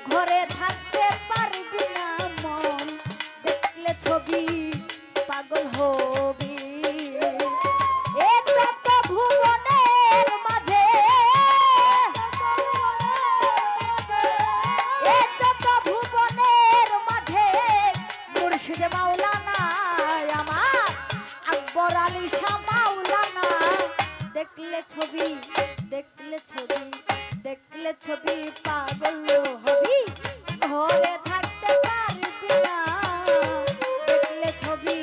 ঘরে থাকতে পারবি না মন, দেখলে ছবি পাগল হবি। এটা তো ভুবনের মাঝে, এটা তো ভুবনের মাঝে মুর্শিদ মাওলানা আমার আকবর আলী শাহ মাওলানা। দেখলে ছবি, দেখলে ছবি, দেখলে ছবি পাগল হবি, ঘরে থাকতে পারবি না, দেখলে ছবি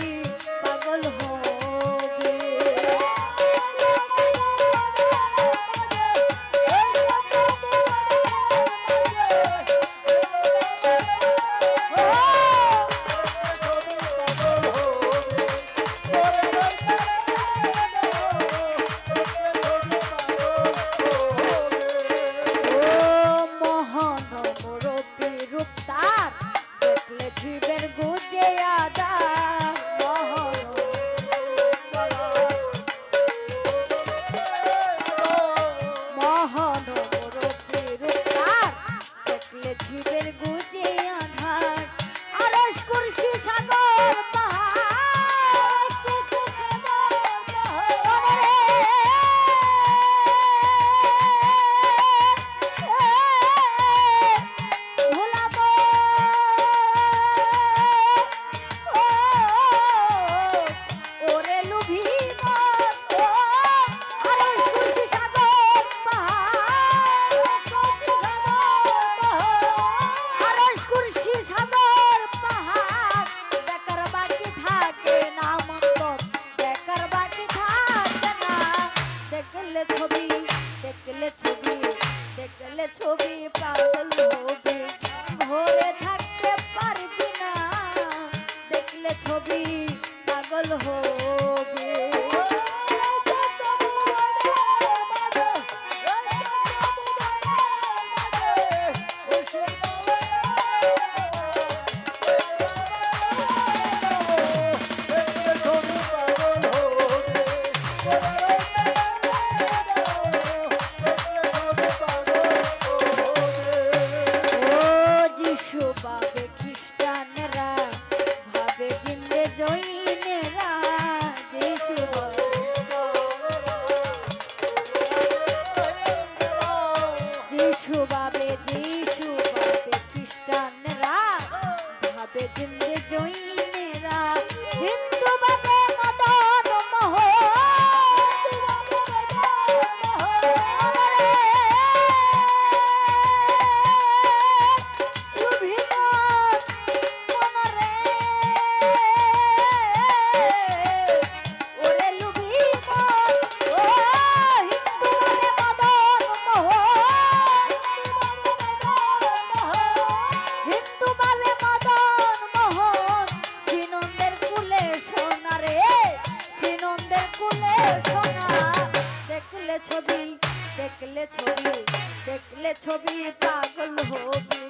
পাগল হবি। জীবের গুজে আদার মহন দেখলে জীবের গুজে আধার। আরশ কুরসি সাগর ছবি পাগল হবে, ঘরে থাকতে পারবি না, দেখলে ছবি পাগল হবে। ভাবে খ্রিস্টানরা, ভাবে জিন্দে জৈনেরা, যিশু ভাবে খ্রিস্টানরা, ভাবে জিন্দে জৈনেরা, হিন্দু ভাবে মদন মোহন, ছবি, দেখলে ছবি, দেখলে ছবি পাগল হবি,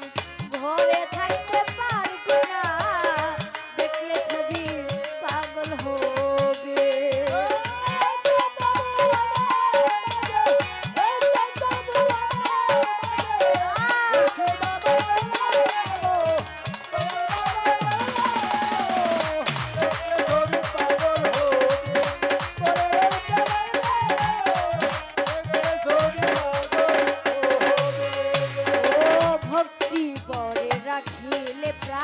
ঘরে থাকতে পারবি না, দেখলে ছবি পাগল হবি। রাখিলে প্রাণ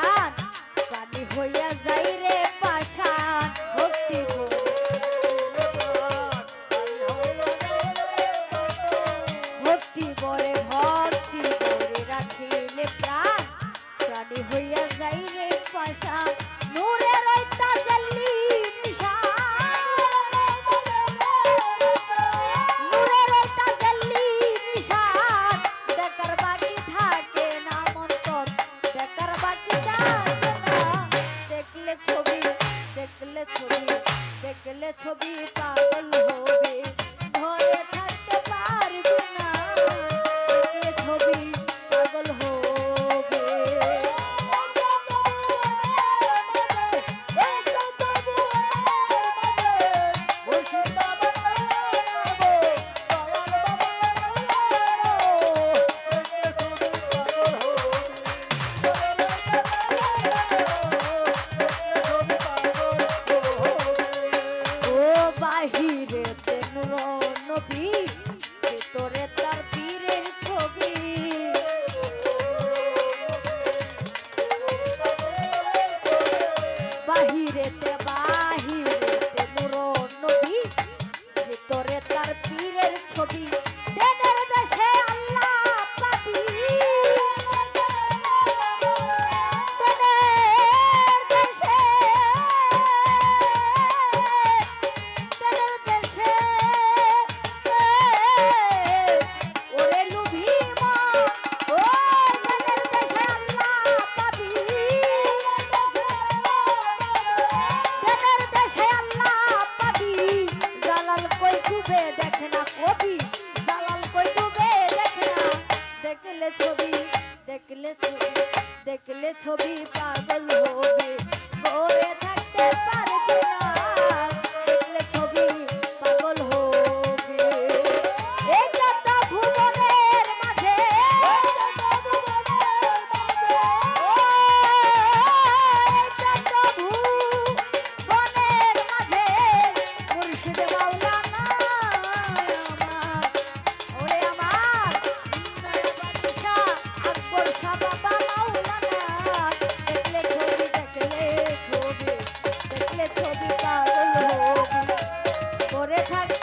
ছবি দেখলে ছবি পাগল হবে ঘরে থাকতে পারবে না দেখলে ছবি পাগল হবে এই যত ভুবনের মাঝে মুর্শিদ মাওলানা আমার ওরে আমার আকবর শাহ বাবা মাওলানা দেখলে ছবি পাগল হবে করে থাক